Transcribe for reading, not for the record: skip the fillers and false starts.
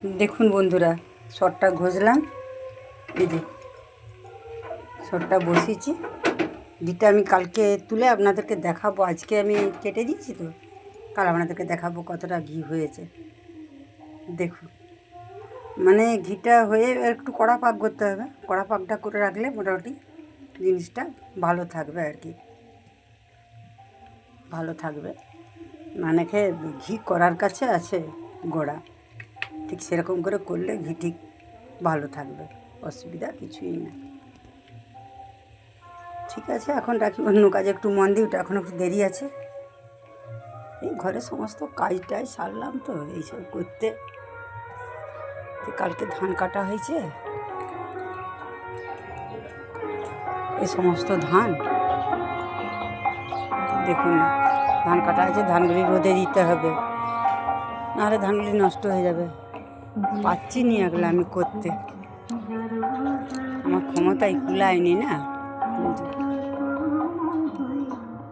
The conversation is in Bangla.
দেখুন বন্ধুরা, শটটা ঘষলাম, এই যে শটটা বসিয়েছি। ঘিটা আমি কালকে তুলে আপনাদেরকে দেখাবো। আজকে আমি কেটে দিয়েছি তো, কাল আপনাদেরকে দেখাবো কতটা ঘি হয়েছে। দেখুন, মানে ঘিটা হয়ে একটু কড়া পাক করতে হবে। কড়া পাকটা করে রাখলে মোটামুটি জিনিসটা ভালো থাকবে আর কি, ভালো থাকবে। মানে ঘি করার কাছে আছে গোড়া, ঠিক সেরকম করে করলে ঘি ঠিক ভালো থাকবে, অসুবিধা কিছুই না। ঠিক আছে, এখন রাখি, অন্য কাজে একটু মন দিই, ওটা এখন একটু দেরি আছে। এই ঘরে সমস্ত কাজটাই সারলাম তো এইসব করতে। কালকে ধান কাটা হয়েছে, এই সমস্ত ধান দেখুন না, ধান কাটা হয়েছে, ধানগুলি রোদে দিতে হবে, নাহলে ধানগুলি নষ্ট হয়ে যাবে। পাচ্ছি নি এগুলো আমি করতে, আমার ক্ষমতায় কুলায়নি না।